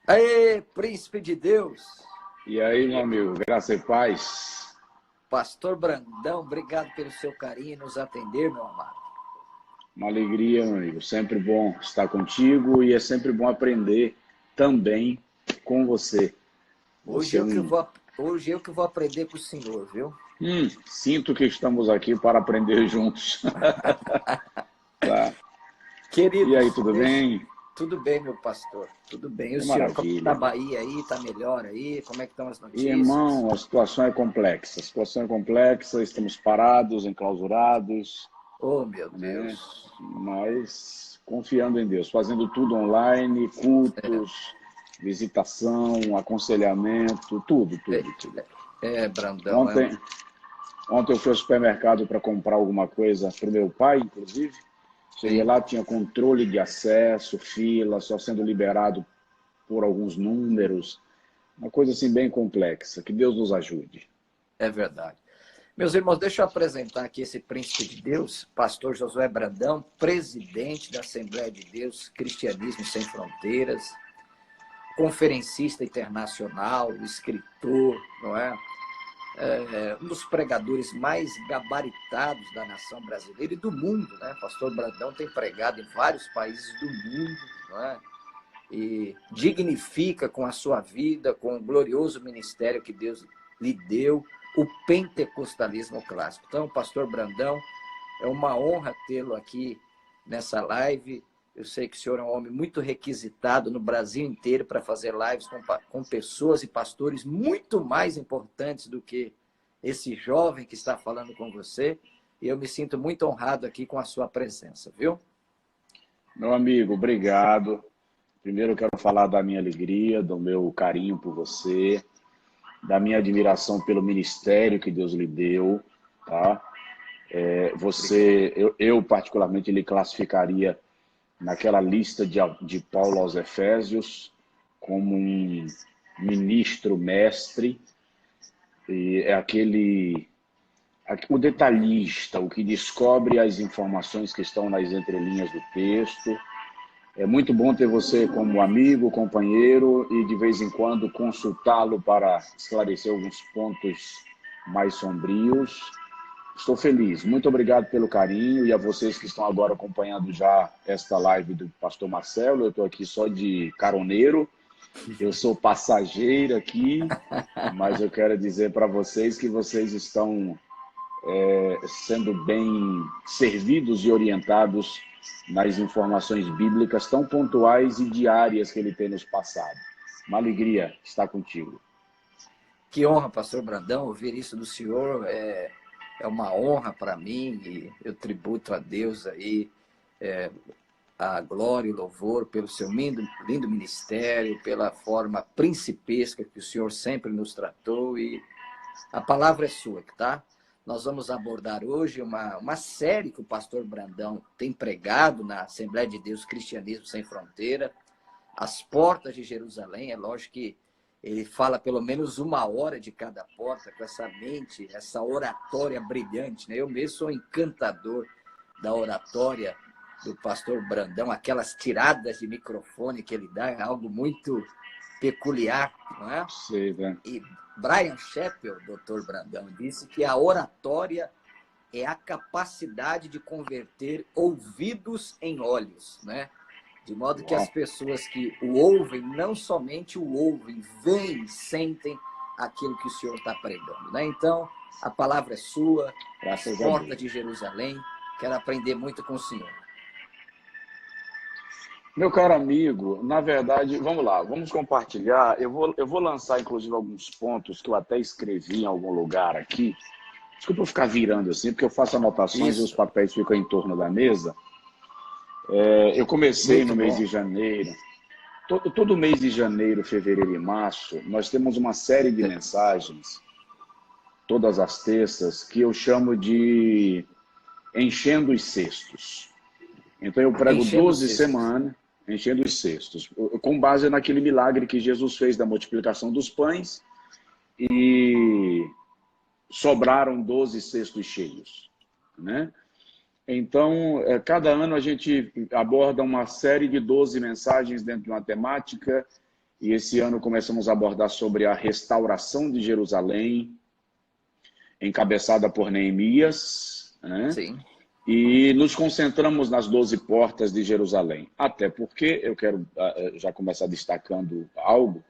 Aê, príncipe de Deus! E aí, meu amigo, graça e paz. Pastor Brandão, obrigado pelo seu carinho e nos atender, meu amado. Uma alegria, meu amigo. Sempre bom estar contigo e é sempre bom aprender também com você. Hoje Você é hoje eu que vou aprender com o senhor, viu? Sinto que estamos aqui para aprender juntos. Tá. E aí, Queridos, tudo bem? tudo bem, meu pastor? Tudo bem. E o É senhor, como está a maravilha. Bahia aí? Está melhor aí? Como é que estão as E, notícias? irmão, a situação é complexa. A situação é complexa, estamos parados, enclausurados, Oh, meu né? Deus. Mas confiando em Deus, fazendo tudo online, cultos, visitação, aconselhamento, tudo. Brandão, Ontem, ontem eu fui ao supermercado para comprar alguma coisa para o meu pai, inclusive. Cheguei sim, lá, tinha controle de acesso, fila, só sendo liberado por alguns números. Uma coisa assim bem complexa. Que Deus nos ajude. é verdade. Meus irmãos, deixa eu apresentar aqui esse príncipe de Deus, pastor Josué Brandão, presidente da Assembleia de Deus, Cristianismo Sem Fronteiras, conferencista internacional, escritor, não é? Um dos pregadores mais gabaritados da nação brasileira e do mundo, né? Pastor Brandão tem pregado em vários países do mundo, não é? E dignifica com a sua vida, com o glorioso ministério que Deus lhe deu, o pentecostalismo clássico. Então, Pastor Brandão, é uma honra tê-lo aqui nessa live. Eu sei que o senhor é um homem muito requisitado no Brasil inteiro para fazer lives com pessoas e pastores muito mais importantes do que esse jovem que está falando com você. E eu me sinto muito honrado aqui com a sua presença, viu? Meu amigo, obrigado. Primeiro eu quero falar da minha alegria, do meu carinho por você, da minha admiração pelo ministério que Deus lhe deu, tá? Obrigado. Eu particularmente lhe classificaria naquela lista de Paulo aos Efésios como um ministro mestre, e é o detalhista, o que descobre as informações que estão nas entrelinhas do texto. É muito bom ter você como amigo, companheiro e de vez em quando consultá-lo para esclarecer alguns pontos mais sombrios. Estou feliz. Muito obrigado pelo carinho e a vocês que estão agora acompanhando já esta live do Pastor Marcelo. Eu estou aqui só de caroneiro. Eu sou passageiro aqui, mas eu quero dizer para vocês que vocês estão sendo bem servidos e orientados nas informações bíblicas tão pontuais e diárias que ele tem nos passado. Uma alegria estar contigo. Que honra, pastor Brandão, ouvir isso do senhor. É uma honra para mim e eu tributo a Deus aí a glória e o louvor pelo seu lindo ministério, pela forma principesca que o senhor sempre nos tratou e a palavra é sua, tá? Nós vamos abordar hoje uma série que o pastor Brandão tem pregado na Assembleia de Deus Cristianismo Sem Fronteira, as portas de Jerusalém. É lógico que ele fala pelo menos uma hora de cada porta, com essa mente, essa oratória brilhante, né? Eu mesmo sou encantador da oratória do pastor Brandão, aquelas tiradas de microfone que ele dá, é algo muito peculiar, não é? Sei, né? E Brian Chappell, doutor Brandão, disse que a oratória é a capacidade de converter ouvidos em olhos, né? De modo que as Uau. pessoas que o ouvem, não somente o ouvem, veem, sentem aquilo que o Senhor está pregando, né? Então, a palavra é sua, as Graças a portas Deus. de Jerusalém. Quero aprender muito com o Senhor. Meu caro amigo, na verdade, vamos lá, vamos compartilhar. Eu vou lançar, inclusive, alguns pontos que eu até escrevi em algum lugar aqui. Desculpa eu ficar virando assim, porque eu faço anotações e os Isso, papéis ficam em torno da mesa. Eu comecei no muito mês bom. de janeiro. Todo mês de janeiro, fevereiro e março, nós temos uma série de mensagens, todas as terças, que eu chamo de Enchendo os Cestos. Então eu prego Enchendo 12 cestos. semanas enchendo os cestos, com base naquele milagre que Jesus fez da multiplicação dos pães e sobraram 12 cestos cheios, né? Então, cada ano a gente aborda uma série de 12 mensagens dentro de uma temática E esse ano começamos a abordar sobre a restauração de Jerusalém, encabeçada por Neemias, né? Sim. E nos concentramos nas 12 portas de Jerusalém. Até porque, eu quero já começar destacando algo,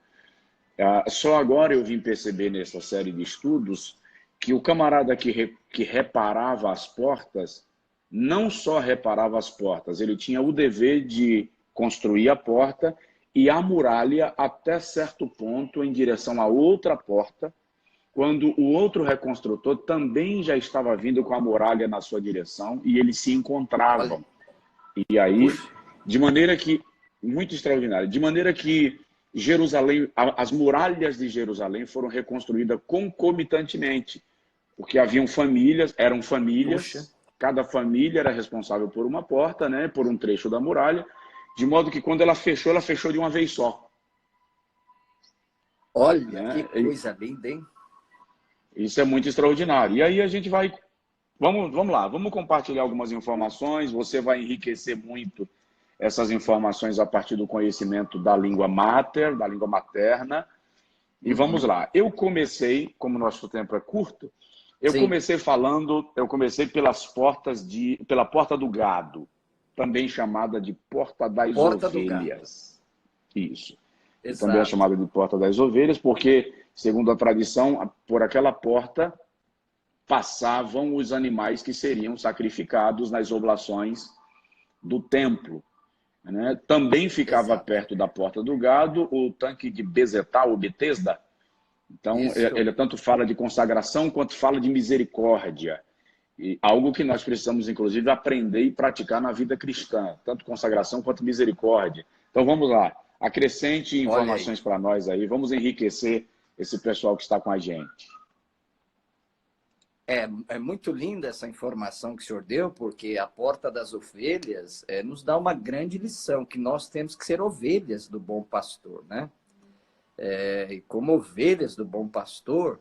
só agora eu vim perceber nessa série de estudos que o camarada que reparava as portas, não só reparava as portas, ele tinha o dever de construir a porta e a muralha até certo ponto em direção a outra porta, quando o outro reconstrutor também já estava vindo com a muralha na sua direção e eles se encontravam. Olha, E aí, puxa, de maneira que, muito extraordinário, de maneira que Jerusalém, as muralhas de Jerusalém foram reconstruídas concomitantemente, porque eram puxa. famílias, cada família era responsável por uma porta, né, por um trecho da muralha, de modo que quando ela fechou de uma vez só. Olha, que Né? coisa linda, hein? Isso é muito extraordinário. E aí a gente vai... Vamos lá, vamos compartilhar algumas informações, você vai enriquecer muito essas informações a partir do conhecimento da língua mater, da língua materna. E vamos Uhum. lá. Eu comecei, como nosso tempo é curto, eu Sim, comecei pela porta do gado, também chamada de porta das porta do gado. ovelhas. Isso. E também é Exato. chamada de porta das ovelhas, porque, segundo a tradição, por aquela porta passavam os animais que seriam sacrificados nas oblações do templo. Né? Também ficava Exato. perto da porta do gado o tanque de Bezetá, ou Betesda. Então, Isso. ele tanto fala de consagração quanto fala de misericórdia. E algo que nós precisamos, inclusive, aprender e praticar na vida cristã, tanto consagração quanto misericórdia. Então, vamos lá. Acrescente Olha aí. informações para nós aí. Vamos enriquecer esse pessoal que está com a gente. É muito linda essa informação que o senhor deu, porque a porta das ovelhas nos dá uma grande lição, que nós temos que ser ovelhas do bom pastor, né? E como ovelhas do bom pastor,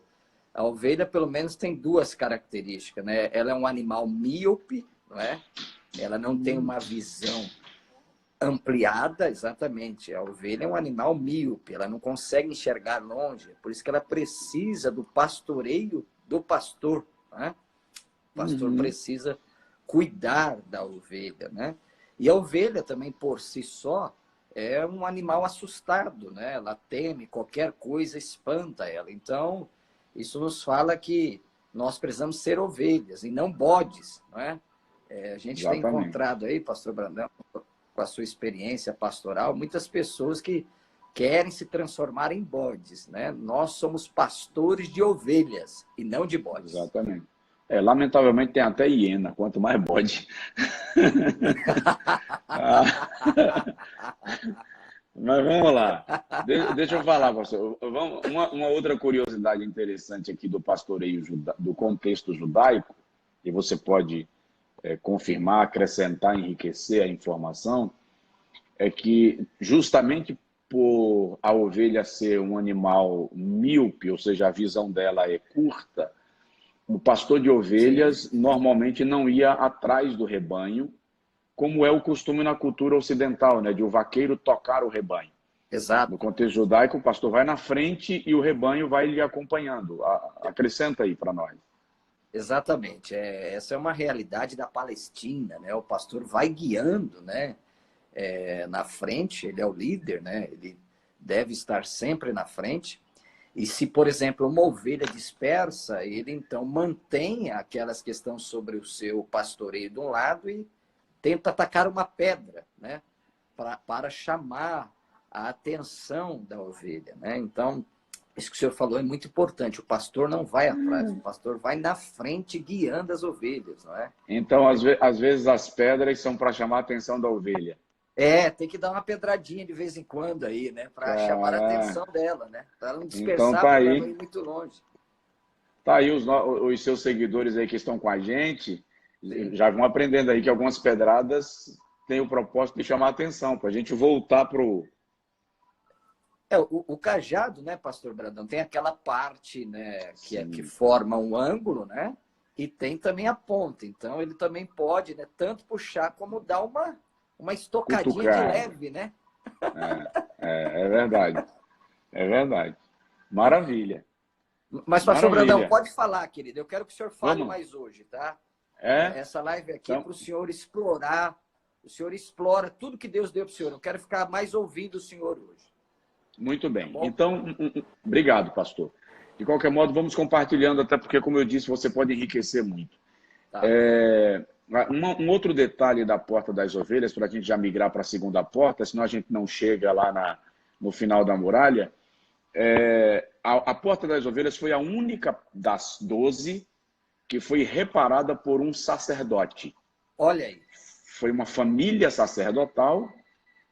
a ovelha pelo menos tem duas características, né? Ela é um animal míope, não é? Ela não tem uma visão ampliada, exatamente. A ovelha é um animal míope, ela não consegue enxergar longe, por isso que ela precisa do pastoreio do pastor, né? O pastor precisa cuidar da ovelha, né? E a ovelha também por si só é um animal assustado, né? Ela teme, qualquer coisa espanta ela. Então, isso nos fala que nós precisamos ser ovelhas e não bodes, não é? A gente tem Exatamente. encontrado aí, pastor Brandão, com a sua experiência pastoral, muitas pessoas que querem se transformar em bodes, né? Nós somos pastores de ovelhas e não de bodes. Exatamente. Lamentavelmente tem até hiena, quanto mais bode. Ah, mas vamos lá. Deixa eu falar, pastor. Uma outra curiosidade interessante aqui do pastoreio, do contexto judaico, e você pode Sim, confirmar, acrescentar, enriquecer a informação, é que justamente por a ovelha ser um animal míope, ou seja, a visão dela é curta, o pastor de sim, ovelhas normalmente não ia atrás do rebanho, como é o costume na cultura ocidental, né, de o vaqueiro tocar o rebanho. No exato. contexto judaico, o pastor vai na frente e o rebanho vai lhe acompanhando. Acrescenta aí para nós. Exatamente. Essa é uma realidade da Palestina, né? O pastor vai guiando, né? Na frente, ele é o líder, né? Ele deve estar sempre na frente. E se, por exemplo, uma ovelha dispersa, ele então mantém aquelas questões sobre o seu pastoreio de um lado e tenta atacar uma pedra, né? Para chamar a atenção da ovelha, né? Então, isso que o senhor falou é muito importante. O pastor não vai atrás, o pastor vai na frente guiando as ovelhas, não é? Então, às vezes, as pedras são para chamar a atenção da ovelha. Tem que dar uma pedradinha de vez em quando aí, né? Para chamar a Cara, atenção dela, né? Para ela não então dispersar, para ela não ir muito longe. tá aí os seus seguidores aí que estão com a gente, Sim. já vão aprendendo aí que algumas pedradas têm o propósito de chamar a atenção, para a gente voltar para o... O cajado, né, pastor Bradão, tem aquela parte, né, que forma um ângulo, né? E tem também a ponta. Então, ele também pode, né, tanto puxar como dar uma estocadinha de Cutucada. leve, né? É verdade. É verdade. Maravilha. Mas, pastor Brandão, Maravilha. pode falar, querido. Eu quero que o senhor fale Vamos. mais hoje, tá? É? Essa live aqui é Então, para o senhor explorar. O senhor explora tudo que Deus deu para o senhor. Eu quero ficar mais ouvindo o senhor hoje. muito Tá bem. bom? Então, obrigado, pastor. De qualquer modo, vamos compartilhando, até porque, como eu disse, você pode enriquecer muito. Tá. Um outro detalhe da Porta das Ovelhas, para a gente já migrar para a segunda porta, senão a gente não chega lá no final da muralha. A Porta das Ovelhas foi a única das 12 que foi reparada por um sacerdote. Olha aí. Foi uma família sacerdotal,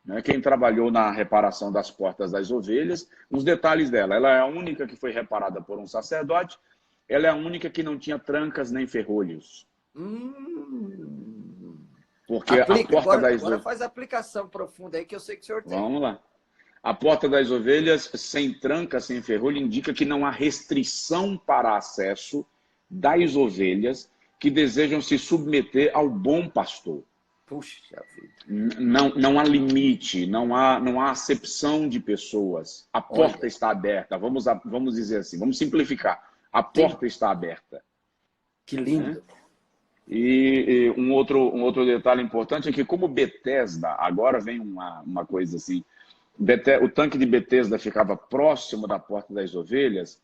né, quem trabalhou na reparação das Portas das Ovelhas. Os detalhes dela: ela é a única que foi reparada por um sacerdote, ela é a única que não tinha trancas nem ferrolhos. Porque a Aplica. Porta das Agora Ovelhas... faz a aplicação profunda aí que eu sei que o senhor tem. Vamos lá. A Porta das Ovelhas, sem tranca, sem ferrolho, indica que não há restrição para acesso das ovelhas que desejam se submeter ao bom pastor. Puxa vida. Não há limite, não há acepção de pessoas. A porta Olha. está aberta. Vamos dizer assim, vamos simplificar. A porta está aberta. Que lindo. E um outro detalhe importante é que, como Betesda, agora vem uma coisa assim, o tanque de Betesda ficava próximo da Porta das Ovelhas,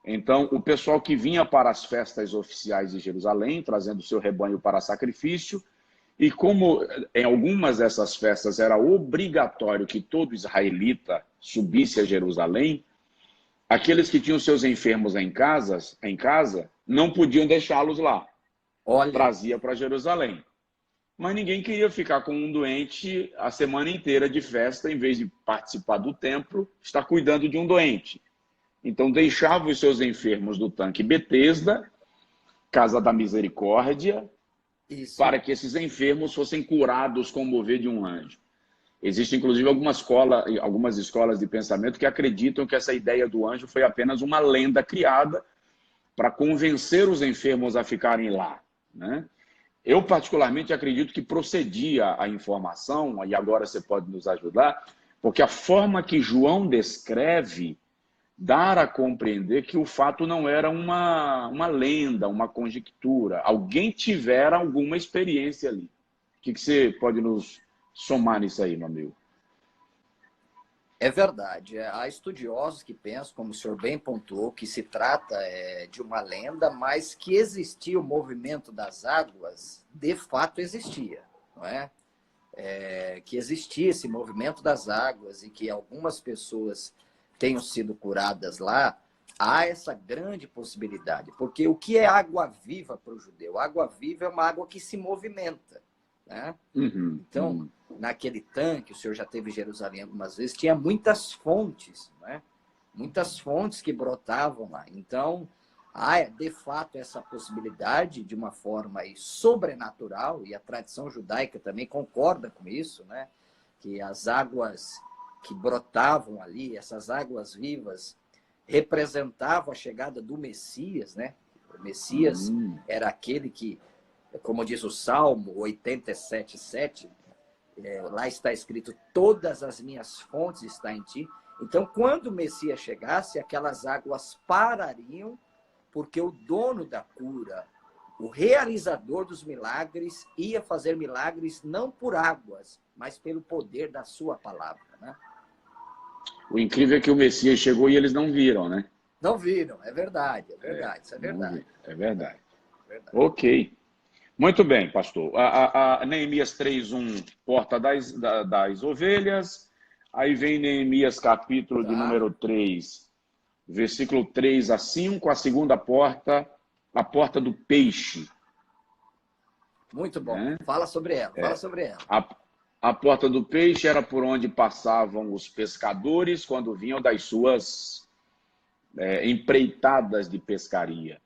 então o pessoal que vinha para as festas oficiais de Jerusalém, trazendo seu rebanho para sacrifício, e como em algumas dessas festas era obrigatório que todo israelita subisse a Jerusalém, aqueles que tinham seus enfermos em casa não podiam deixá-los lá. Olha. Trazia para Jerusalém. Mas ninguém queria ficar com um doente a semana inteira de festa, em vez de participar do templo, estar cuidando de um doente. Então deixava os seus enfermos do tanque Betesda, Casa da Misericórdia, para que esses enfermos fossem curados com o mover de um anjo. Existem, inclusive, algumas escolas de pensamento que acreditam que essa ideia do anjo foi apenas uma lenda criada para convencer os enfermos a ficarem lá, né? Eu, particularmente, acredito que procedia a informação, e agora você pode nos ajudar, porque a forma que João descreve dá a compreender que o fato não era uma lenda, uma conjectura. Alguém tivera alguma experiência ali. O que você pode nos somar nisso aí, meu amigo? É verdade. Há estudiosos que pensam, como o senhor bem pontuou, que se trata de uma lenda, mas que existia o movimento das águas, de fato existia, não é? Que existia esse movimento das águas e que algumas pessoas tenham sido curadas lá, há essa grande possibilidade. Porque o que é água viva para o judeu? Água viva é uma água que se movimenta, né? Então, naquele tanque, o senhor já teve em Jerusalém algumas vezes, tinha muitas fontes, né? Muitas fontes que brotavam lá. Então, há de fato essa possibilidade de uma forma aí sobrenatural, e a tradição judaica também concorda com isso, né? Que as águas que brotavam ali, essas águas vivas, representavam a chegada do Messias, né? O Messias era aquele que, como diz o Salmo 87:7, lá está escrito: todas as minhas fontes estão em ti. Então, quando o Messias chegasse, aquelas águas parariam, porque o dono da cura, o realizador dos milagres, ia fazer milagres não por águas, mas pelo poder da sua palavra, né? O incrível é que o Messias chegou e eles não viram, né? Não viram, é verdade, isso é verdade. É verdade. Ok. Muito bem, pastor. A Neemias 3:1, Porta das Ovelhas. Aí vem Neemias capítulo de número 3, versículo 3-5, a segunda porta, a porta do peixe. Muito bom. Fala sobre ela, fala sobre ela. A porta do peixe era por onde passavam os pescadores quando vinham das suas empreitadas de pescaria.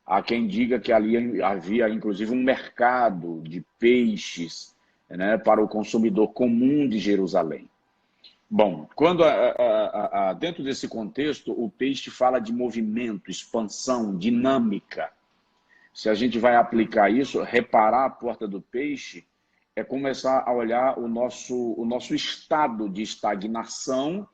Há quem diga que ali havia, inclusive, um mercado de peixes, né, para o consumidor comum de Jerusalém. Bom, quando dentro desse contexto, o peixe fala de movimento, expansão, dinâmica. Se a gente vai aplicar isso, reparar a porta do peixe é começar a olhar o nosso estado de estagnação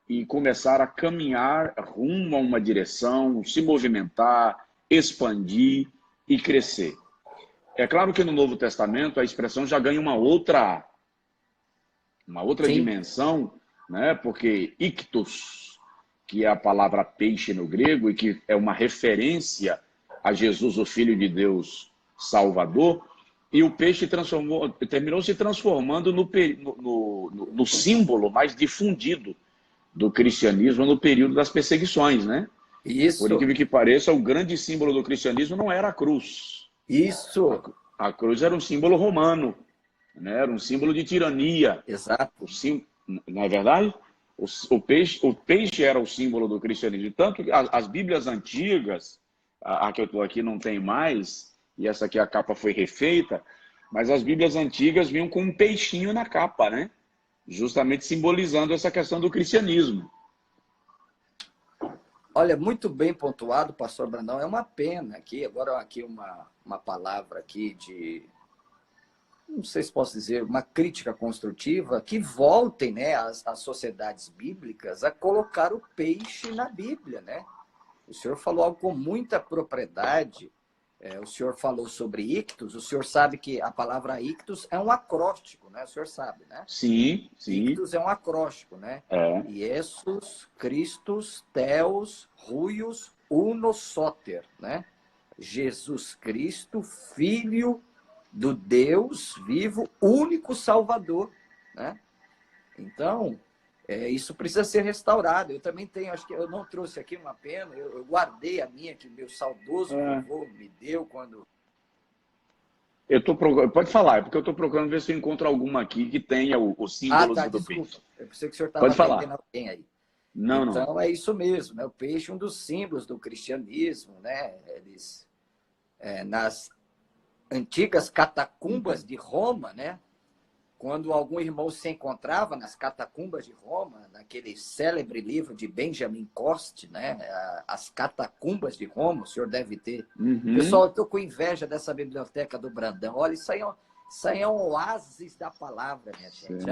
e começar a caminhar rumo a uma direção, se movimentar, expandir e crescer. É claro que no Novo Testamento a expressão já ganha uma outra Sim, dimensão, né? Porque ictus, que é a palavra peixe no grego e que é uma referência a Jesus, o Filho de Deus Salvador, e o peixe terminou se transformando no símbolo mais difundido do cristianismo no período das perseguições, né? Por isso, incrível que pareça, o grande símbolo do cristianismo não era a cruz. isso, A cruz era um símbolo romano, né? Era um símbolo de tirania. exato. Não é verdade? O peixe era o símbolo do cristianismo. Tanto que as Bíblias antigas, a que eu estou aqui não tem mais, e essa aqui a capa foi refeita, mas as Bíblias antigas vinham com um peixinho na capa, né? Justamente simbolizando essa questão do cristianismo. Olha, muito bem pontuado, pastor Brandão. É uma pena aqui, agora aqui uma palavra aqui de, não sei se posso dizer, uma crítica construtiva, que voltem, né, as sociedades bíblicas a colocar o peixe na Bíblia, né? O senhor falou algo com muita propriedade. O senhor falou sobre ictus. O senhor sabe que a palavra ictus é um acróstico, né? O senhor sabe, né? Sim, sim. Ictus é um acróstico, né? É. Iesus, Christus, Theos, Huios, Uno Soter, né? Jesus Cristo, Filho do Deus vivo, único Salvador, né? Então, isso precisa ser restaurado. Eu também tenho, acho que eu não trouxe aqui uma pena, eu guardei a minha que meu saudoso vovô me deu quando... Pode falar, é porque eu estou procurando ver se eu encontro alguma aqui que tenha os Ah, símbolos tá, do desculpa. peixe. Eu pensei que o senhor estava Pode atendendo falar. alguém aí. Não, não. Então, é isso mesmo, né? O peixe é um dos símbolos do cristianismo, né? Eles, nas antigas catacumbas de Roma, né? Quando algum irmão se encontrava nas catacumbas de Roma, naquele célebre livro de Benjamin Coste, né? As Catacumbas de Roma, o senhor deve ter. Pessoal, eu estou com inveja dessa biblioteca do Brandão. Olha, isso aí é um oásis da palavra, minha gente.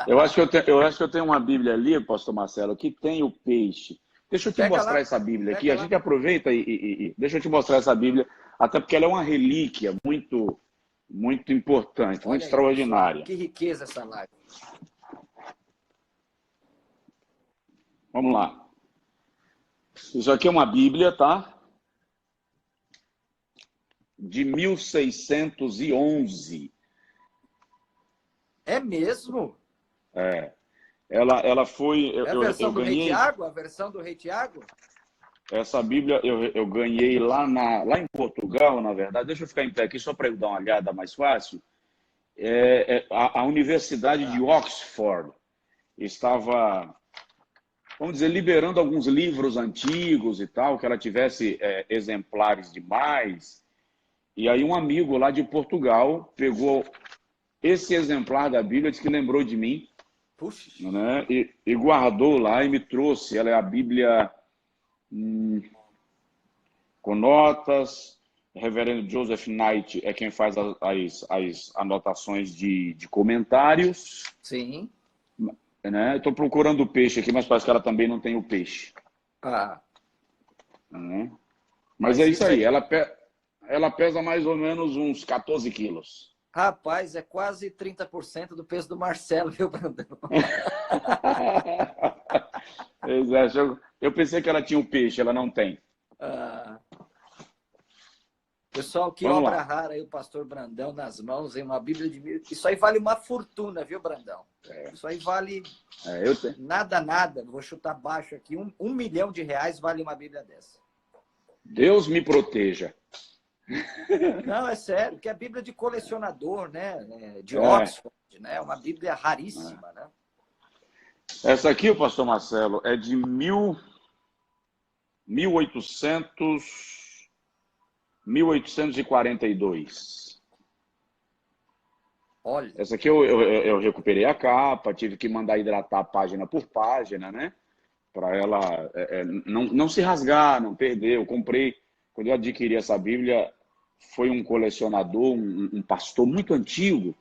Eu acho que eu tenho uma Bíblia ali, pastor Marcelo, que tem o peixe. Deixa eu te Pega mostrar lá, essa Bíblia aqui. pega A lá. gente aproveita e deixa eu te mostrar essa Bíblia, até porque ela é uma relíquia muito, muito importante, muito Olha aí, pessoal, extraordinária. que riqueza essa live. Vamos lá. Isso aqui é uma Bíblia, tá? De 1611. É mesmo? Ela foi. É a Eu versão do Rei ganhei. Tiago? A versão do Rei Tiago? Essa Bíblia eu ganhei lá em Portugal, na verdade. Deixa eu ficar em pé aqui só para eu dar uma olhada mais fácil. A Universidade de Ah, Oxford estava, vamos dizer, liberando alguns livros antigos e tal, que ela tivesse exemplares demais. E aí um amigo lá de Portugal pegou esse exemplar da Bíblia, disse que lembrou de mim, puxa. né? E guardou lá e me trouxe. Ela é a Bíblia com notas. Reverendo Joseph Knight é quem faz as anotações de comentários. Sim. Né? Estou procurando o peixe aqui, mas parece que ela também não tem o peixe. Ah, Né? Mas é mas isso isso aí, é... ela pesa mais ou menos uns 14 quilos. Rapaz, é quase 30% do peso do Marcelo, viu, Brandão? Eu pensei que ela tinha o peixe, ela não tem. Ah, pessoal, que Vamos obra lá. rara aí o pastor Brandão nas mãos, em uma Bíblia de mil. Isso aí vale uma fortuna, viu, Brandão? Isso aí vale nada. Vou chutar baixo aqui. Um milhão de reais vale uma Bíblia dessa. Deus me proteja. Não, é sério, que é a Bíblia de colecionador, né? De Oxford, né? Uma Bíblia raríssima, né? Essa aqui, o pastor Marcelo, é de 1842. Olha. Essa aqui eu recuperei a capa, tive que mandar hidratar página por página, né? Para ela não se rasgar, não perder. Eu comprei, quando eu adquiri essa Bíblia, foi um colecionador, um pastor muito antigo,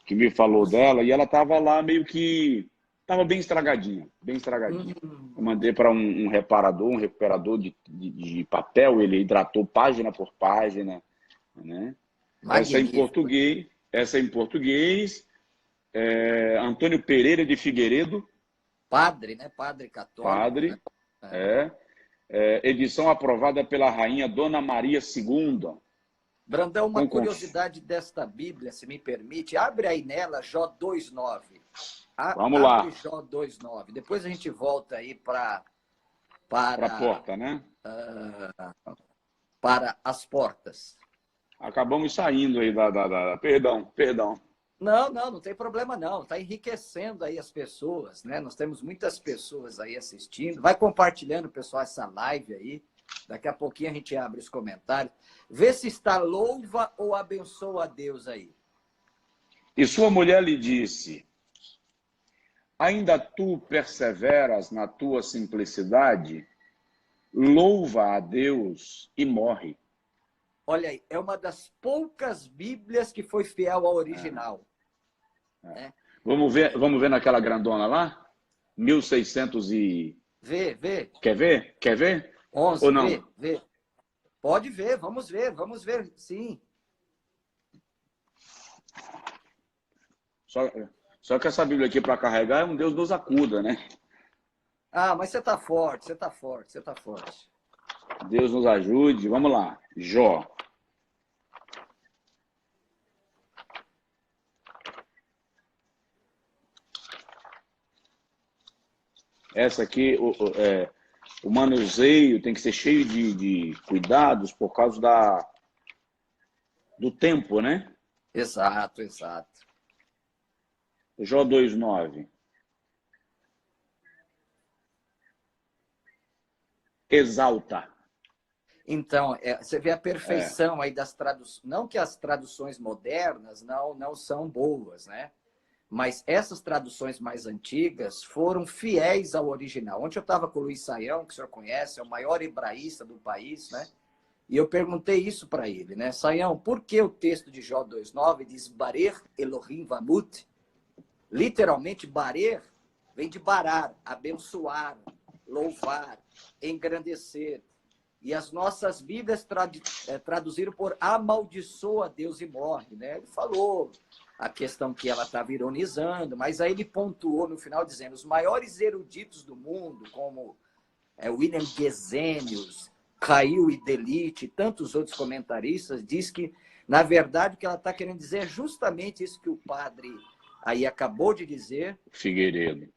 que me falou dela, e ela estava lá meio que Estava bem estragadinha, bem estragadinha. Hum, Eu mandei para um reparador, um recuperador de papel, ele hidratou página por página, né? magnífico. Essa em português, Antônio Pereira de Figueiredo, Padre, né? Padre católico, né? padre, é, edição aprovada pela rainha Dona Maria II. Brandão, uma Com curiosidade desta Bíblia, se me permite, abre aí nela Jó 2:9. Vamos Abre lá, Jó 2:9. Depois a gente volta aí para para a para porta, né? para as portas. Acabamos saindo aí Perdão. Não, não, não tem problema não. Está enriquecendo aí as pessoas, né? Nós temos muitas pessoas aí assistindo. Vai compartilhando, pessoal, essa live aí. Daqui a pouquinho a gente abre os comentários. Vê se está louva ou abençoa a Deus aí. E sua mulher lhe disse: ainda tu perseveras na tua simplicidade? Louva a Deus e morre. Olha aí, é uma das poucas Bíblias que foi fiel ao original. Né? Vamos ver naquela grandona lá? 1600 e... Vê, vê. Quer ver? Quer ver? Ou 11, não? vê, vê. Pode ver, vamos ver, sim. Só que essa Bíblia aqui para carregar é um Deus nos acuda, né? Ah, mas você está forte, você está forte, você está forte. Deus nos ajude. Vamos lá. Jó. Essa aqui, o manuseio tem que ser cheio de cuidados por causa do tempo, né? Exato, exato. Jó 2:9. Exalta. Então, você vê a perfeição aí das traduções. Não que as traduções modernas não são boas, né? Mas essas traduções mais antigas foram fiéis ao original. Ontem eu estava com o Luiz Saião, que o senhor conhece, é o maior hebraísta do país, né? E eu perguntei isso para ele, né? Saião, por que o texto de Jó 2:9 diz Barer Elohim Vamut? Literalmente, Barer vem de barar, abençoar, louvar, engrandecer. E as nossas Bíblias traduziram por amaldiçoa Deus e morre, né? Ele falou a questão que ela estava ironizando, mas aí ele pontuou no final dizendo os maiores eruditos do mundo, como William Gesenius, Caio e Delite, e tantos outros comentaristas, diz que, na verdade, o que ela está querendo dizer é justamente isso que o padre aí acabou de dizer. Figueiredo.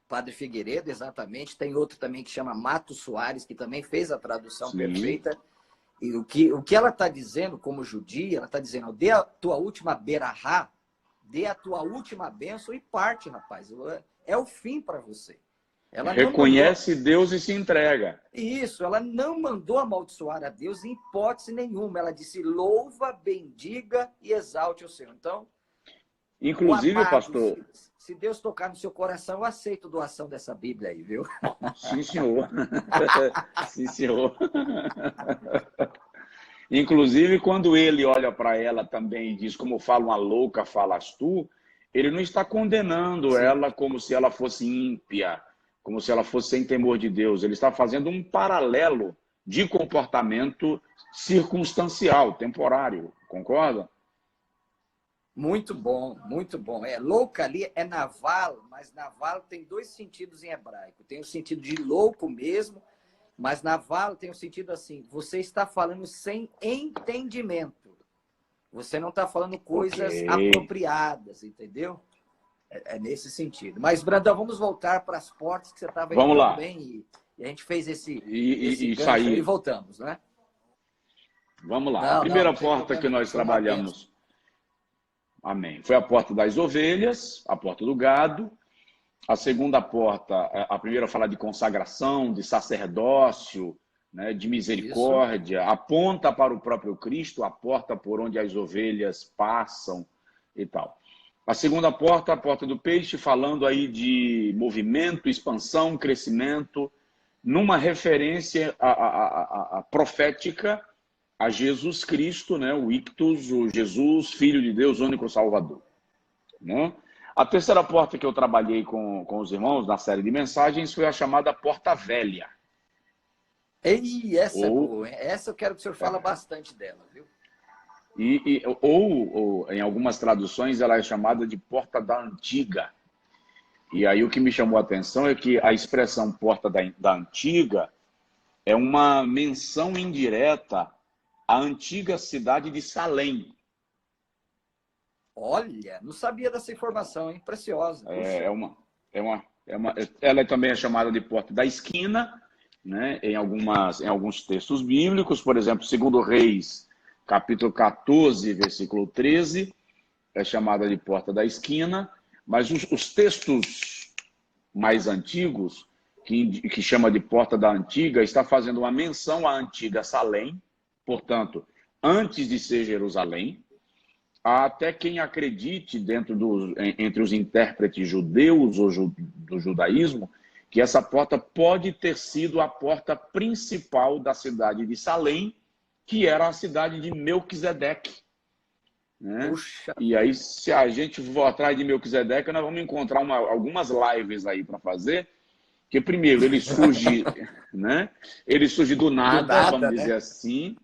Padre Figueiredo, exatamente. Tem outro também que chama Mato Soares, que também fez a tradução Sim. perfeita. E o que ela está dizendo como judia, ela está dizendo, dê a tua última berahá, dê a tua última bênção e parte, rapaz. É o fim para você. Ela reconhece Deus e se entrega. Isso, ela não mandou amaldiçoar a Deus em hipótese nenhuma. Ela disse, louva, bendiga e exalte o Senhor. Então, inclusive, amado, pastor... Se Deus tocar no seu coração, eu aceito doação dessa Bíblia aí, viu? Sim, senhor. Sim, senhor. Inclusive, quando ele olha para ela também e diz, como fala uma louca, falas tu, ele não está condenando Sim. ela como se ela fosse ímpia, como se ela fosse sem temor de Deus. Ele está fazendo um paralelo de comportamento circunstancial, temporário. Concorda? Muito bom, muito bom. Louca ali é naval, mas naval tem dois sentidos em hebraico. Tem o sentido de louco mesmo, mas naval tem o sentido assim, você está falando sem entendimento. Você não está falando coisas apropriadas, entendeu? É nesse sentido. Mas, Brandão, vamos voltar para as portas que você estava indo tão bem e a gente fez esse gancho e voltamos, né? Vamos lá. A primeira porta que nós trabalhamos... Amém. Foi a porta das ovelhas, a porta do gado. A segunda porta, a primeira fala de consagração, de sacerdócio, né, de misericórdia. Isso. Aponta para o próprio Cristo, a porta por onde as ovelhas passam e tal. A segunda porta, a porta do peixe, falando aí de movimento, expansão, crescimento, numa referência a profética a Jesus Cristo, né? O Ictus, o Jesus, Filho de Deus, único Salvador. Né? A terceira porta que eu trabalhei com os irmãos na série de mensagens foi a chamada Porta Velha. Ei, essa é boa, hein? Essa eu quero que o senhor fale bastante dela, viu? Ou, em algumas traduções, ela é chamada de Porta da Antiga. E aí o que me chamou a atenção é que a expressão Porta da Antiga é uma menção indireta à antiga cidade de Salém. Olha, não sabia dessa informação, hein? Preciosa. Ela também é chamada de Porta da Esquina, né? Em alguns textos bíblicos, por exemplo, 2 Reis, capítulo 14, versículo 13, é chamada de Porta da Esquina, mas os textos mais antigos, que chama de Porta da Antiga, está fazendo uma menção à antiga Salém, portanto, antes de ser Jerusalém. Há até quem acredite, entre os intérpretes judeus ou do judaísmo, que essa porta pode ter sido a porta principal da cidade de Salém, que era a cidade de Melquisedeque. Né? Puxa. E aí, se a gente for atrás de Melquisedeque, nós vamos encontrar algumas lives aí para fazer, que primeiro ele surge, né? Ele surge do nada, vamos dizer assim,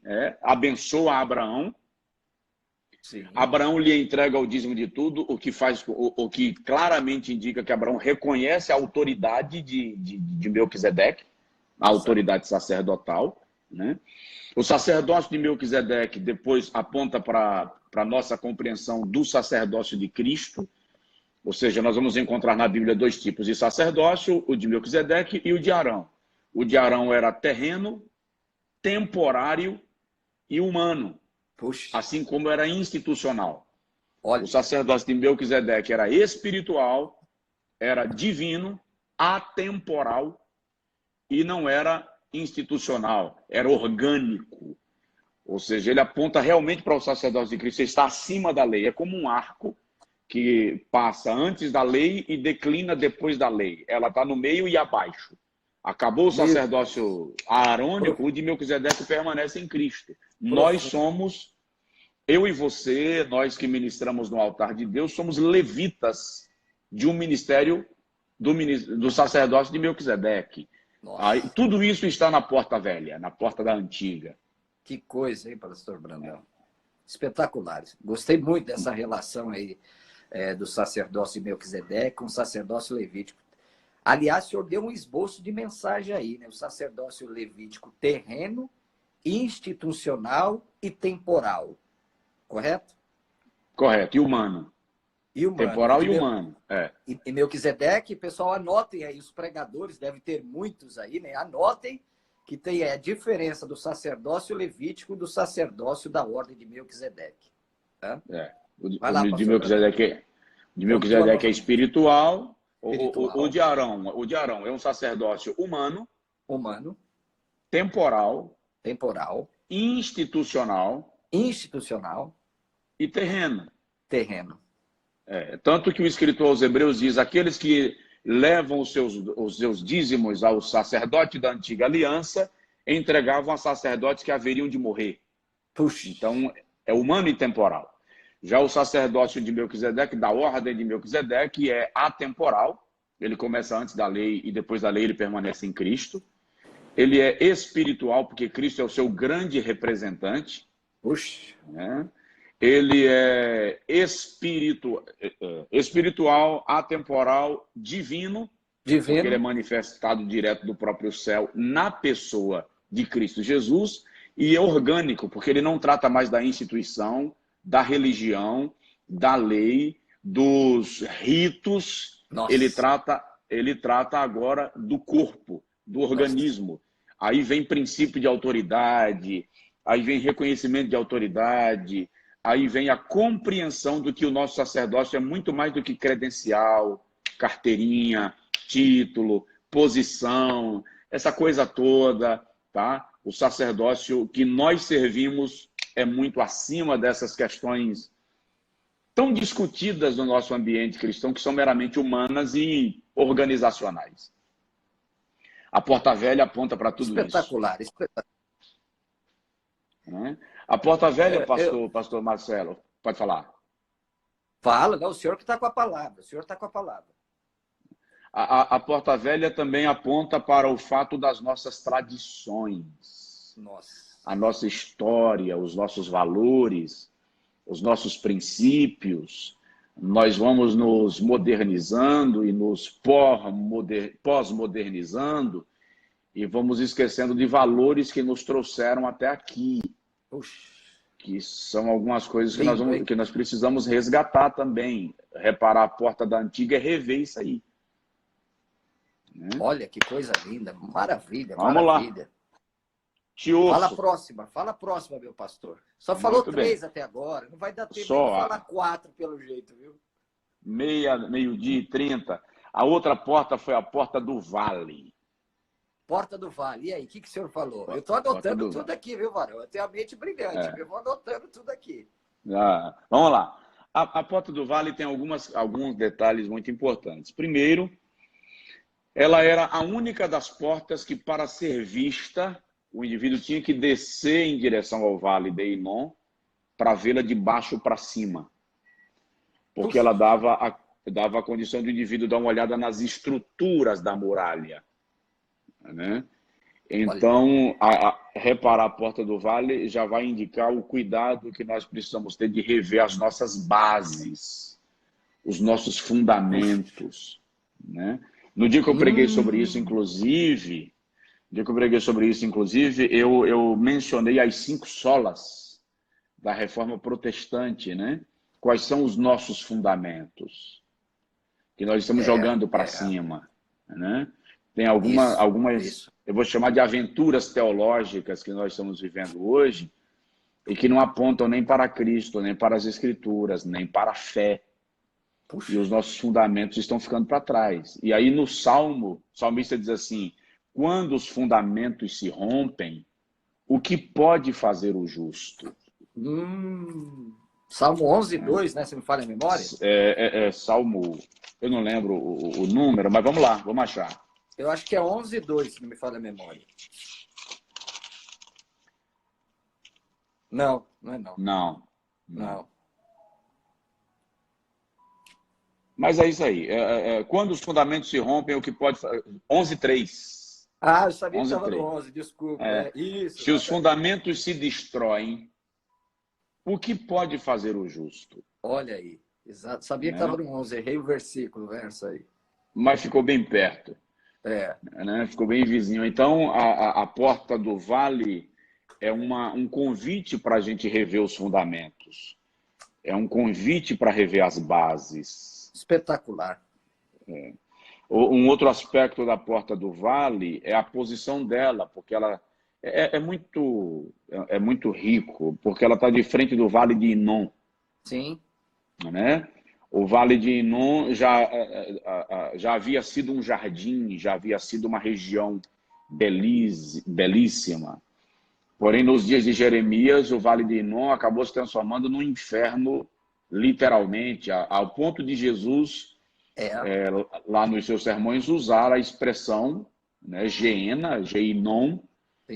abençoa Abraão. Sim. Abraão lhe entrega o dízimo de tudo, o que claramente indica que Abraão reconhece a autoridade de Melquisedeque, a autoridade sacerdotal. Né? O sacerdócio de Melquisedeque depois aponta para a nossa compreensão do sacerdócio de Cristo, ou seja, nós vamos encontrar na Bíblia 2 tipos de sacerdócio, o de Melquisedeque e o de Arão. O de Arão era terreno, temporário e humano. Puxa. Assim como era institucional. Olha. O sacerdócio de Melquisedeque era espiritual, era divino, atemporal e não era institucional, era orgânico. Ou seja, ele aponta realmente para o sacerdócio de Cristo, ele está acima da lei. É como um arco que passa antes da lei e declina depois da lei. Ela está no meio e abaixo. Acabou o sacerdócio aarônico, o de Melquisedeque permanece em Cristo. Nós somos, eu e você, nós que ministramos no altar de Deus, somos levitas de um ministério do sacerdócio de Melquisedeque. Aí, tudo isso está na Porta Velha, na Porta da Antiga. Que coisa, hein, pastor Brandão? Espetacular. Gostei muito dessa relação aí do sacerdócio de Melquisedeque com o sacerdócio levítico. Aliás, o senhor deu um esboço de mensagem aí, né? O sacerdócio levítico terreno, institucional e temporal. Correto? Correto. E humano. Temporal e humano. E Melquisedeque, pessoal, anotem aí, os pregadores, deve ter muitos aí, né? Anotem que tem a diferença do sacerdócio levítico do sacerdócio da ordem de Melquisedeque. Tá? O de Melquisedeque é espiritual. O de Arão é um sacerdócio humano, temporal, institucional e terreno. Tanto que o escritor aos Hebreus diz: aqueles que levam os seus dízimos ao sacerdote da antiga aliança entregavam a sacerdotes que haveriam de morrer. Puxa. Então, é humano e temporal. Já o sacerdócio de Melquisedeque, da ordem de Melquisedeque, é atemporal. Ele começa antes da lei e depois da lei ele permanece em Cristo. Ele é espiritual, porque Cristo é o seu grande representante. Puxa. Né? Ele é espiritual, atemporal, divino, porque ele é manifestado direto do próprio céu na pessoa de Cristo Jesus, e é orgânico, porque ele não trata mais da instituição, da religião, da lei, dos ritos. Ele trata agora do corpo, do organismo. Aí vem princípio de autoridade, aí vem reconhecimento de autoridade, aí vem a compreensão do que o nosso sacerdócio é muito mais do que credencial, carteirinha, título, posição, essa coisa toda, tá? O sacerdócio que nós servimos é muito acima dessas questões tão discutidas no nosso ambiente cristão, que são meramente humanas e organizacionais. A Porta Velha aponta para tudo Espetacular. isso. A Porta Velha, pastor Marcelo, pode falar. Fala, não, o senhor que está com a palavra. O senhor está com a palavra. A porta velha também aponta para o fato das nossas tradições, Nossa. a nossa história, os nossos valores, os nossos princípios. Nós vamos nos modernizando e nos pós-modernizando e vamos esquecendo de valores que nos trouxeram até aqui. Puxa. Que são algumas coisas que nós precisamos resgatar também. Reparar a porta da antiga é rever isso aí. Né? Olha que coisa linda, maravilha, Vamos maravilha. lá. Te ouço. Fala a próxima, meu pastor. Só falou Muito 3 bem. até agora, não vai dar tempo Só de falar 4 pelo jeito, viu? Meio-dia e 30. A outra porta foi a porta do vale. Porta do Vale. E aí, o que o senhor falou? Eu estou anotando tudo vale. aqui, viu, Varão? Eu tenho a mente brilhante, eu vou anotando tudo aqui. Vamos lá. A porta do vale tem alguns detalhes muito importantes. Primeiro, ela era a única das portas que, para ser vista, o indivíduo tinha que descer em direção ao vale de Inom para vê-la de baixo para cima. Porque ela dava a condição do indivíduo dar uma olhada nas estruturas da muralha. Né? Então, reparar a porta do vale já vai indicar o cuidado que nós precisamos ter de rever as nossas bases, os nossos fundamentos. Né? No dia que eu preguei sobre isso, inclusive, eu mencionei as 5 solas da Reforma Protestante, né? Quais são os nossos fundamentos que nós estamos jogando para cima, né? Tem algumas, eu vou chamar de aventuras teológicas que nós estamos vivendo hoje e que não apontam nem para Cristo, nem para as Escrituras, nem para a fé. Puxa. E os nossos fundamentos estão ficando para trás. E aí no Salmo, o salmista diz assim, quando os fundamentos se rompem, o que pode fazer o justo? Salmo 11:2, né? Você me fala em memória? Salmo, eu não lembro o número, mas vamos lá, vamos achar. Eu acho que é 11:2, se não me falha a memória. Não, não é não. Não. Mas é isso aí. Quando os fundamentos se rompem, o que pode fazer? 11:3. Eu sabia que estava no 11, desculpa. Isso. Se os fundamentos se destroem, o que pode fazer o justo? Olha aí, exato. Sabia que estava no 11, errei o versículo, o verso aí. Mas ficou bem perto. Né? Ficou bem vizinho. Então, a porta do vale é um convite para a gente rever os fundamentos. É um convite para rever as bases. Espetacular. Um outro aspecto da porta do vale é a posição dela, porque ela é muito rico, porque ela está de frente do Vale de Inom. Sim. Né? O Vale de Inom já havia sido um jardim, já havia sido uma região belíssima. Porém, nos dias de Jeremias, o Vale de Inom acabou se transformando num inferno, literalmente, ao ponto de Jesus, lá nos seus sermões, usar a expressão, né, Geena, Geinom,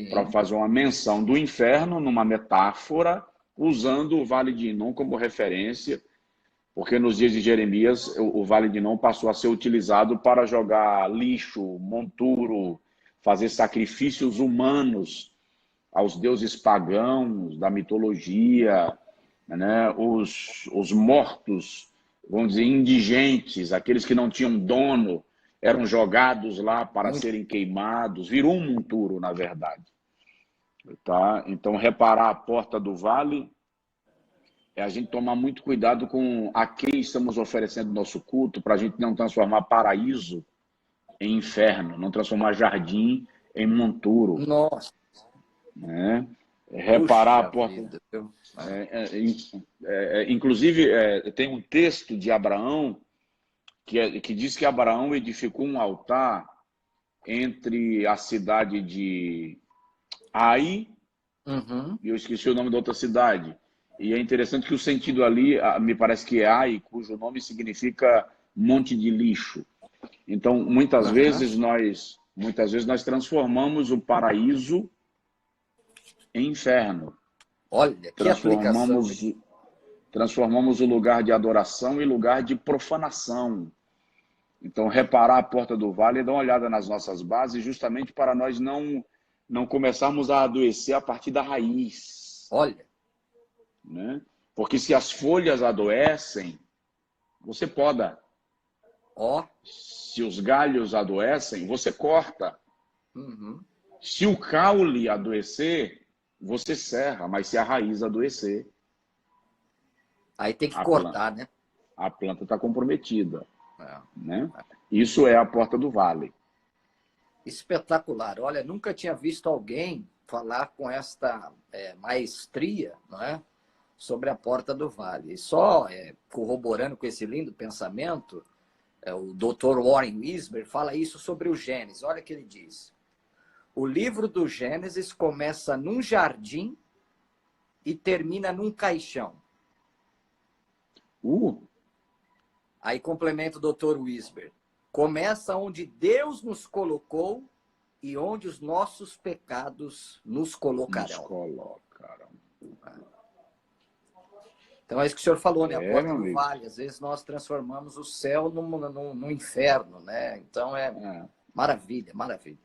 para fazer uma menção do inferno, numa metáfora, usando o Vale de Inom como referência, porque nos dias de Jeremias, o Vale de Inom passou a ser utilizado para jogar lixo, monturo, fazer sacrifícios humanos aos deuses pagãos da mitologia, né? Os mortos, vamos dizer, indigentes, aqueles que não tinham dono, eram jogados lá para serem queimados. Virou um monturo, na verdade. Tá? Então, reparar a porta do vale é a gente tomar muito cuidado com a quem estamos oferecendo nosso culto, para a gente não transformar paraíso em inferno, não transformar jardim em monturo. Nossa! Né? Reparar a porta. Vida. Inclusive, tem um texto de Abraão que diz que Abraão edificou um altar entre a cidade de Ai, e eu esqueci o nome da outra cidade. E é interessante que o sentido ali, me parece que é Ai, cujo nome significa monte de lixo. Então, muitas vezes nós transformamos o paraíso em inferno. Olha, que aplicação. transformamos o lugar de adoração em lugar de profanação. Então, reparar a porta do vale e dar uma olhada nas nossas bases, justamente para nós não começarmos a adoecer a partir da raiz. Olha. Né? Porque se as folhas adoecem, você poda. Ó. Se os galhos adoecem, você corta. Uhum. Se o caule adoecer, você serra. Mas se a raiz adoecer... Aí tem que cortar, né? A planta está comprometida. Né? Isso é a porta do vale. Espetacular. Olha, nunca tinha visto alguém falar com esta maestria, não é? Sobre a porta do vale. E só corroborando com esse lindo pensamento, o Dr. Warren Wiersbe fala isso sobre o Gênesis. Olha o que ele diz. O livro do Gênesis começa num jardim e termina num caixão. Aí complementa o Dr. Wiersbe. Começa onde Deus nos colocou e onde os nossos pecados nos colocarão. Então é isso que o senhor falou, né? A porta do vale. Às vezes nós transformamos o céu no inferno, né? Então maravilha, maravilha.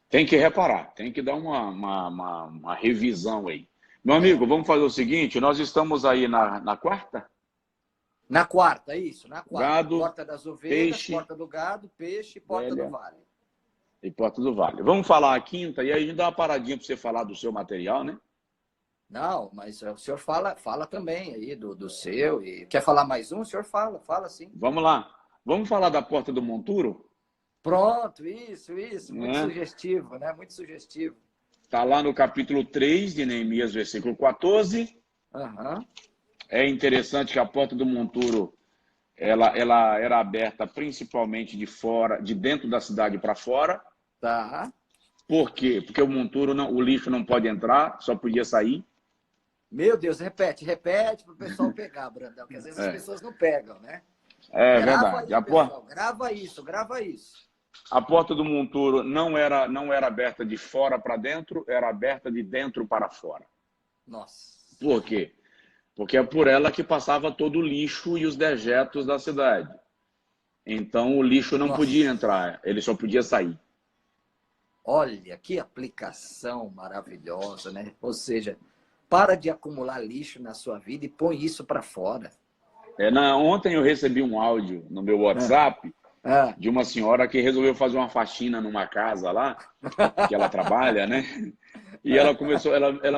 Tem que reparar, tem que dar uma revisão aí. Meu amigo, vamos fazer o seguinte, nós estamos aí na quarta? Na quarta, isso, na quarta. Gado, porta das ovelhas, peixe, porta do gado, peixe e porta do vale. E porta do vale. Vamos falar a quinta, e aí a gente dá uma paradinha para você falar do seu material, né? Não, mas o senhor fala também aí do seu. E quer falar mais um? O senhor fala sim. Vamos lá. Vamos falar da porta do monturo? Pronto, isso. Muito sugestivo, né? Muito sugestivo. Está lá no capítulo 3 de Neemias, versículo 14. Aham. É interessante que a porta do monturo ela era aberta principalmente de dentro da cidade para fora. Tá. Por quê? Porque o lixo não pode entrar, só podia sair. Meu Deus, repete para o pessoal pegar, Brandão, porque às vezes as pessoas não pegam, né? Verdade. Grava isso. A porta do monturo não era aberta de fora para dentro, era aberta de dentro para fora. Nossa. Por quê? Porque é por ela que passava todo o lixo e os dejetos da cidade. Então o lixo não podia entrar, ele só podia sair. Olha, que aplicação maravilhosa, né? Ou seja, para de acumular lixo na sua vida e põe isso para fora. Ontem eu recebi um áudio no meu WhatsApp de uma senhora que resolveu fazer uma faxina numa casa lá, que ela trabalha, né? E ela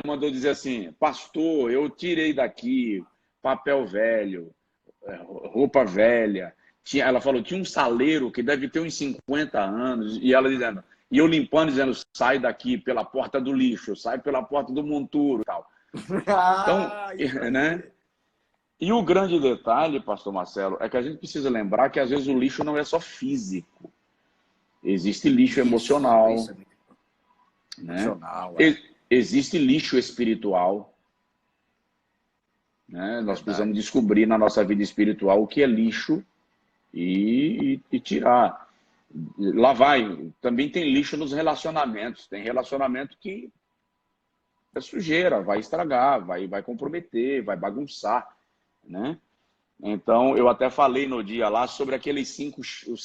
mandou dizer assim, pastor, eu tirei daqui papel velho, roupa velha. Ela falou, tinha um saleiro que deve ter uns 50 anos, e ela dizendo, e eu limpando, dizendo, sai daqui pela porta do lixo, sai pela porta do monturo e tal. Então, né? E o grande detalhe, pastor Marcelo, é que a gente precisa lembrar que às vezes o lixo não é só físico. Existe lixo emocional. Né? Existe lixo espiritual. Né? Nós precisamos descobrir na nossa vida espiritual o que é lixo e tirar. Lá vai. Também tem lixo nos relacionamentos. Tem relacionamento que é sujeira, vai estragar, vai comprometer, vai bagunçar. Né? Então, eu até falei no dia lá sobre os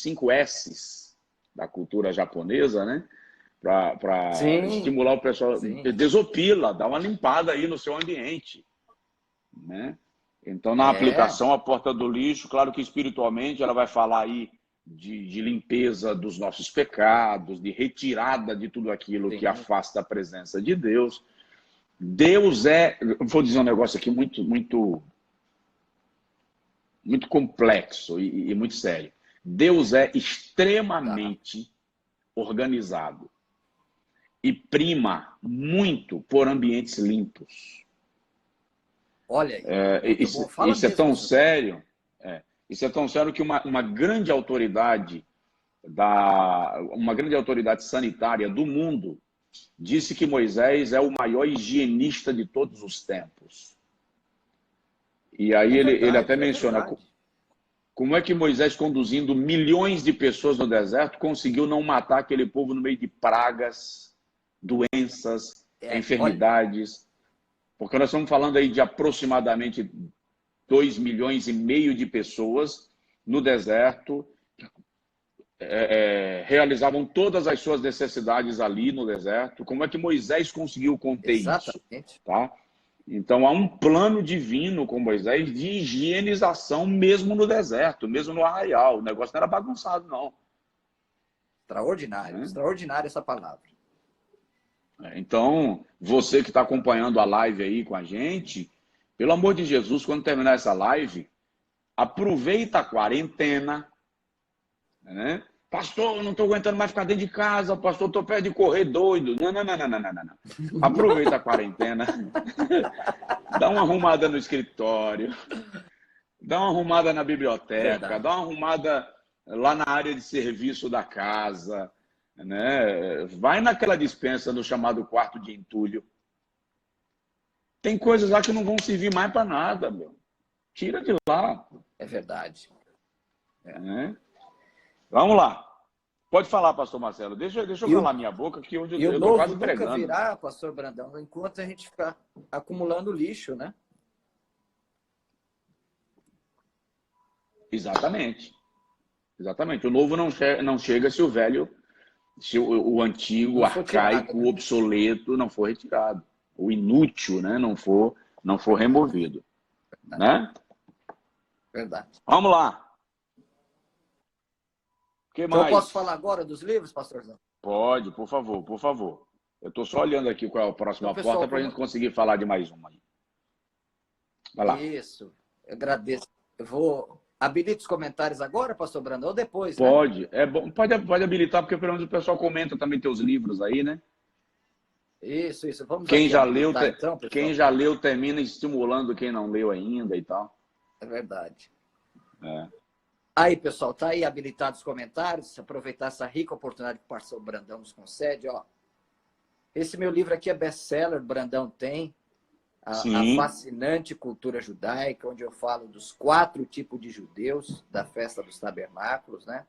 5 S's da cultura japonesa, né? Para estimular o pessoal. Desopila, dá uma limpada aí no seu ambiente. Né? Então, na aplicação, a porta do lixo, claro que espiritualmente ela vai falar aí de limpeza dos nossos pecados, de retirada de tudo aquilo que afasta a presença de Deus. Deus vou dizer um negócio aqui muito complexo e muito sério. Deus é extremamente organizado e prima muito por ambientes limpos. Olha aí, isso é tão sério, isso é tão sério que uma grande autoridade sanitária do mundo disse que Moisés é o maior higienista de todos os tempos. E aí ele até menciona como é que Moisés, conduzindo milhões de pessoas no deserto, conseguiu não matar aquele povo no meio de pragas, doenças, enfermidades. Porque nós estamos falando aí de aproximadamente 2,5 milhões de pessoas no deserto, realizavam todas as suas necessidades ali no deserto. Como é que Moisés conseguiu conter isso? Exatamente. Tá? Então, há um plano divino com Moisés de higienização mesmo no deserto, mesmo no arraial. O negócio não era bagunçado, não. Extraordinário, extraordinária essa palavra. Então, você que está acompanhando a live aí com a gente, pelo amor de Jesus, quando terminar essa live, aproveita a quarentena, né? Pastor, eu não estou aguentando mais ficar dentro de casa, pastor, estou perto de correr doido. Não, não, não, não, não, não, não. Aproveita a quarentena, dá uma arrumada no escritório, dá uma arrumada na biblioteca, Verdade. dá uma arrumada lá na área de serviço da casa, né? Vai naquela despensa no chamado quarto de entulho. Tem coisas lá que não vão servir mais para nada, meu. Tira de lá. É verdade. Né? Vamos lá. Pode falar, pastor Marcelo. Deixa eu calar minha boca, que hoje eu estou quase pregando. Nunca virá, pastor Brandão, enquanto a gente ficar acumulando lixo, né? Exatamente. Exatamente. O novo não chega se o velho, se o antigo, arcaico, né? Obsoleto não for retirado. O inútil, né? não for removido. Né? Verdade. Vamos lá. Que mais? Então eu posso falar agora dos livros, pastorzão? Pode, por favor, por favor. Eu estou só olhando aqui qual é a próxima porta para a gente conseguir falar de mais uma. Vai lá. Isso, eu agradeço. Eu vou... Habilita os comentários agora, pastor Brandão, ou depois, Pode, né? é bom, pode habilitar, porque pelo menos o pessoal comenta também teus livros aí, né? Isso. Vamos quem aqui já leu, então, pessoal. quem já leu termina estimulando quem não leu ainda e tal. É verdade. É. Aí, pessoal, tá aí habilitados os comentários. Aproveitar essa rica oportunidade que o pastor Brandão nos concede, ó. Esse meu livro aqui é best-seller, Brandão tem. A fascinante cultura judaica, onde eu falo dos 4 tipos de judeus da festa dos tabernáculos, né?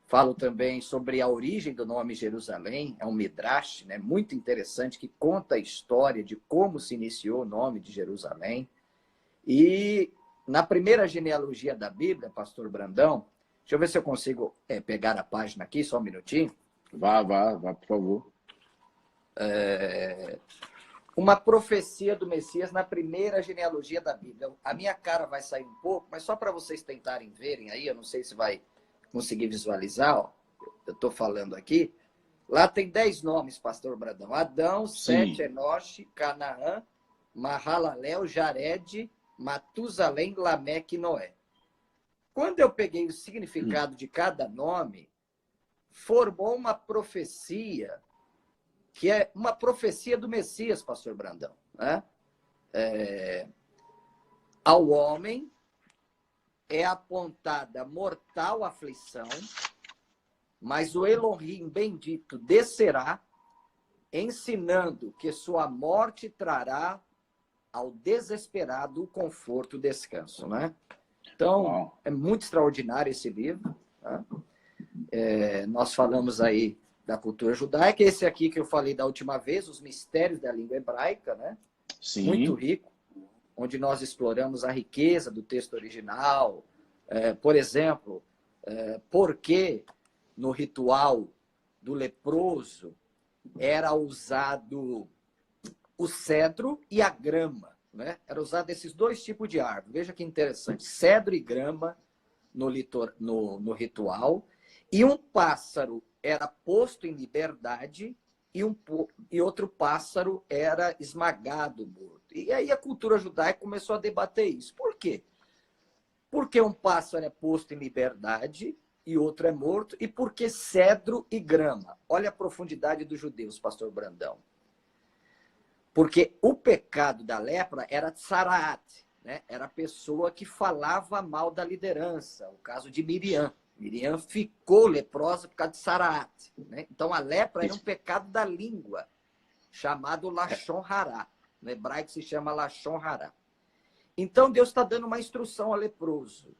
Falo também sobre a origem do nome Jerusalém, é um midrash, né? Muito interessante, que conta a história de como se iniciou o nome de Jerusalém. E na primeira genealogia da Bíblia, pastor Brandão, deixa eu ver se eu consigo pegar a página aqui, só um minutinho. Vá, por favor. Uma profecia do Messias na primeira genealogia da Bíblia. A minha cara vai sair um pouco, mas só para vocês tentarem verem aí, eu não sei se vai conseguir visualizar, ó. Eu estou falando aqui. Lá tem 10 nomes, pastor Brandão. Adão, Sete, Enoche, Canaã, Mahalalel, Jared, Matusalém, Lameque e Noé. Quando eu peguei o significado de cada nome, formou uma profecia, que é uma profecia do Messias, pastor Brandão. Né? Ao homem é apontada mortal aflição, mas o Elohim bendito descerá, ensinando que sua morte trará ao desesperado o conforto e o descanso. Né? Então, é muito extraordinário esse livro. Né? Nós falamos aí da cultura judaica, esse aqui que eu falei da última vez, os mistérios da língua hebraica, né? Sim. Muito rico, onde nós exploramos a riqueza do texto original. Por exemplo, por que no ritual do leproso era usado o cedro e a grama, né? Era usado esses 2 tipos de árvore. Veja que interessante, cedro e grama no ritual, e um pássaro era posto em liberdade e outro pássaro era esmagado, morto. E aí a cultura judaica começou a debater isso. Por quê? Porque um pássaro é posto em liberdade e outro é morto, e porque cedro e grama. Olha a profundidade dos judeus, pastor Brandão. Porque o pecado da lepra era tsaraat, né? Era a pessoa que falava mal da liderança, o caso de Miriam. Miriam ficou leprosa por causa de Saraat. Né? Então, a lepra era um pecado da língua, chamado Lashon Hará. No hebraico se chama Lashon Hará. Então, Deus está dando uma instrução ao leproso.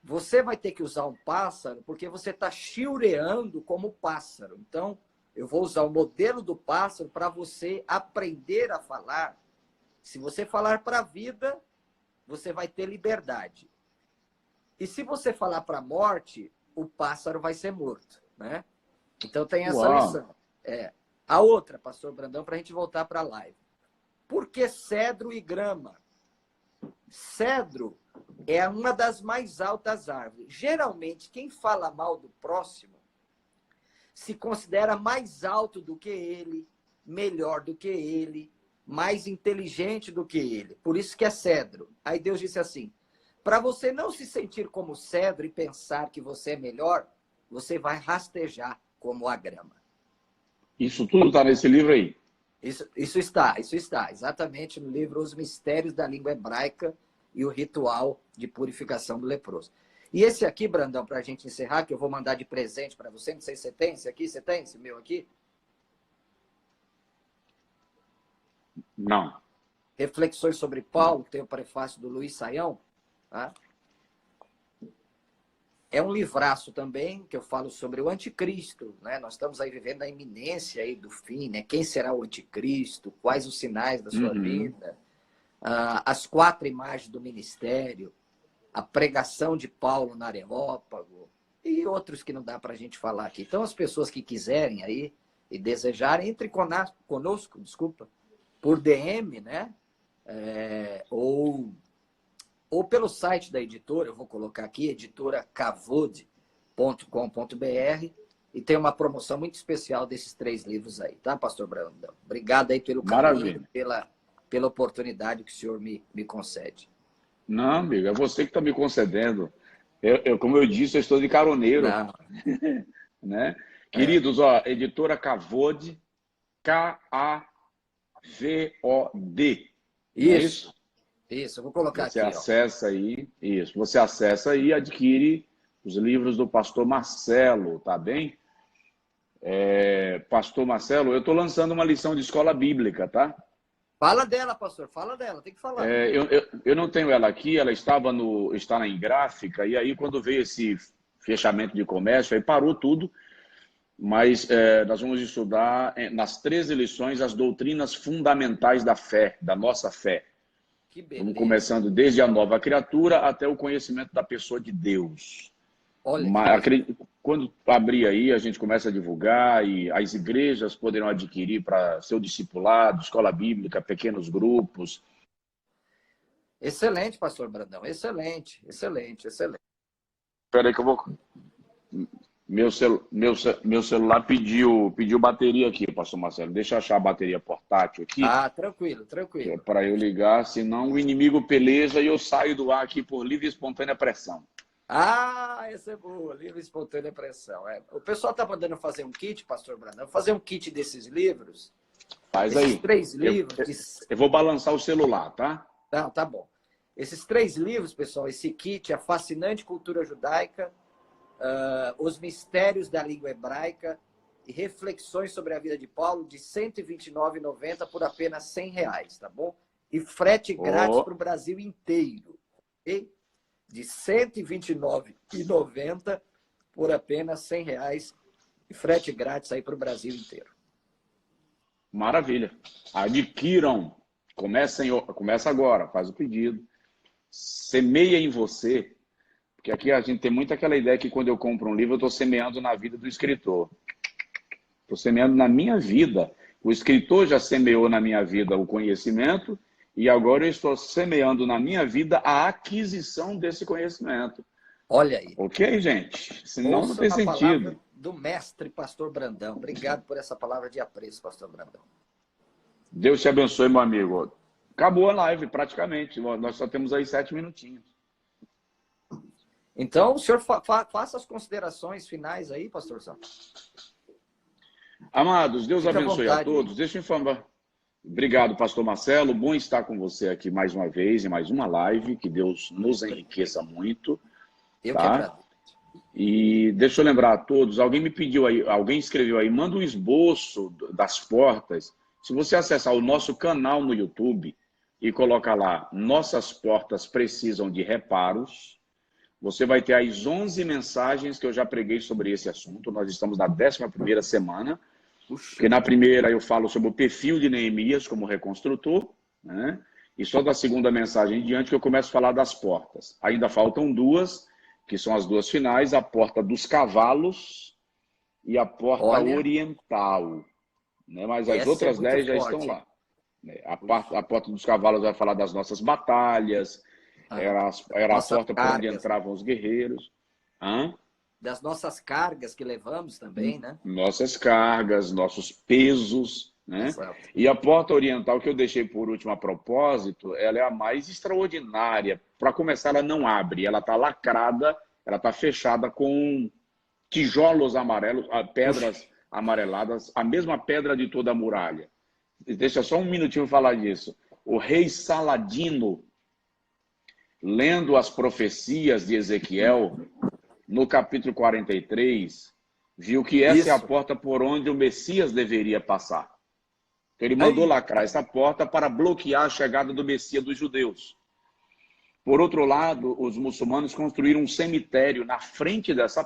Você vai ter que usar um pássaro porque você está chiureando como pássaro. Então, eu vou usar o modelo do pássaro para você aprender a falar. Se você falar para a vida, você vai ter liberdade. E se você falar para a morte, o pássaro vai ser morto, né? Então tem essa lição. A outra, pastor Brandão, para a gente voltar para a live. Por que cedro e grama? Cedro é uma das mais altas árvores. Geralmente, quem fala mal do próximo se considera mais alto do que ele, melhor do que ele, mais inteligente do que ele. Por isso que é cedro. Aí Deus disse assim, para você não se sentir como cedro e pensar que você é melhor, você vai rastejar como a grama. Isso tudo está nesse livro aí? Isso está, exatamente no livro Os Mistérios da Língua Hebraica e o Ritual de Purificação do Leproso. E esse aqui, Brandão, para a gente encerrar, que eu vou mandar de presente para você, não sei se você tem esse aqui, você tem esse meu aqui? Não. Reflexões sobre Paulo, tem o prefácio do Luiz Saião, tá? É um livraço também, que eu falo sobre o anticristo, né? Nós estamos aí vivendo a iminência aí do fim, né? Quem será o anticristo? Quais os sinais da sua vida? As 4 imagens do ministério, a pregação de Paulo no Areópago e outros que não dá para a gente falar aqui. Então, as pessoas que quiserem aí e desejarem, entre conosco, por DM, né? Ou pelo site da editora, eu vou colocar aqui, editoracavod.com.br, e tem uma promoção muito especial desses 3 livros aí, tá, pastor Brandão? Obrigado aí pelo carinho, pela oportunidade que o senhor me concede. Não, amigo, é você que está me concedendo. Como eu disse, eu estou de caroneiro. Né? Queridos, ó, editora Kavod, K-A-V-O-D. Isso. Isso, eu vou colocar você aqui. Acessa aí, isso. Você acessa aí e adquire os livros do pastor Marcelo, tá bem? Pastor Marcelo, eu estou lançando uma lição de escola bíblica, tá? Fala dela, pastor, fala dela, tem que falar. Eu não tenho ela aqui, ela está em gráfica, e aí quando veio esse fechamento de comércio, aí parou tudo, mas nós vamos estudar nas 13 lições as doutrinas fundamentais da fé, da nossa fé. Que beleza. Vamos começando desde a nova criatura até o conhecimento da pessoa de Deus. Olha, quando abrir aí, a gente começa a divulgar e as igrejas poderão adquirir para seu discipulado, escola bíblica, pequenos grupos. Excelente, pastor Brandão. Excelente. Espera aí que eu vou... Meu celular pediu bateria aqui, pastor Marcelo. Deixa eu achar a bateria portátil aqui. Tranquilo. Para eu ligar, senão o inimigo peleja e eu saio do ar aqui por livre e espontânea pressão. Essa é boa, livre e espontânea pressão. O pessoal está mandando fazer um kit, pastor Brandão, fazer um kit desses livros. Faz esses aí. 3 livros. Eu vou balançar o celular, tá? Não, tá bom. Esses 3 livros, pessoal, esse kit, A Fascinante Cultura Judaica, Os Mistérios da Língua Hebraica e Reflexões sobre a Vida de Paulo, de R$ 129,90 por apenas R$100, tá bom? E frete grátis para o Brasil inteiro, ok? De R$ 129,90 por apenas R$100 e frete grátis aí para o Brasil inteiro. Maravilha. Adquiram. Começa agora, faz o pedido. Semeia em você. Porque aqui a gente tem muito aquela ideia que quando eu compro um livro, eu estou semeando na vida do escritor. Estou semeando na minha vida. O escritor já semeou na minha vida o conhecimento e agora eu estou semeando na minha vida a aquisição desse conhecimento. Olha aí. Ok, gente? Senão não tem sentido. Do mestre pastor Brandão. Obrigado por essa palavra de apreço, pastor Brandão. Deus te abençoe, meu amigo. Acabou a live, praticamente. Nós só temos aí 7 minutinhos. Então, o senhor faça as considerações finais aí, pastor Santos. Amados, Deus abençoe a todos. Aí. Deixa eu informar. Obrigado, pastor Marcelo. Bom estar com você aqui mais uma vez, em mais uma live. Que Deus nos enriqueça muito. Eu que agradeço. E deixa eu lembrar a todos, alguém me pediu aí, alguém escreveu aí, manda um esboço das portas. Se você acessar o nosso canal no YouTube e colocar lá, nossas portas precisam de reparos, você vai ter as 11 mensagens que eu já preguei sobre esse assunto. Nós estamos na 11ª semana. Puxa. Porque na primeira eu falo sobre o perfil de Neemias como reconstrutor, né? E só da segunda mensagem em diante que eu começo a falar das portas. Ainda faltam duas, que são as duas finais, a porta dos cavalos e a porta Olha, oriental, né? Mas as essa é outras muito 10 já estão forte, hein? lá. A porta dos cavalos vai falar das nossas batalhas, Ah, era a nossas porta por onde cargas, né? entravam os guerreiros. Hã? Das nossas cargas que levamos também, né? Nossas cargas, nossos pesos, né? Exato. E a porta oriental que eu deixei por último a propósito, ela é a mais extraordinária. Para começar, ela não abre, ela está lacrada, ela está fechada com tijolos amarelos, Puxa, pedras amareladas, a mesma pedra de toda a muralha. Deixa só um minutinho falar disso. O rei Saladino, lendo as profecias de Ezequiel, no capítulo 43, viu que essa é a isso. porta por onde o Messias deveria passar. Então, ele mandou lacrar Eita. essa porta para bloquear a chegada do Messias dos judeus. Por outro lado, os muçulmanos construíram um cemitério na frente dessa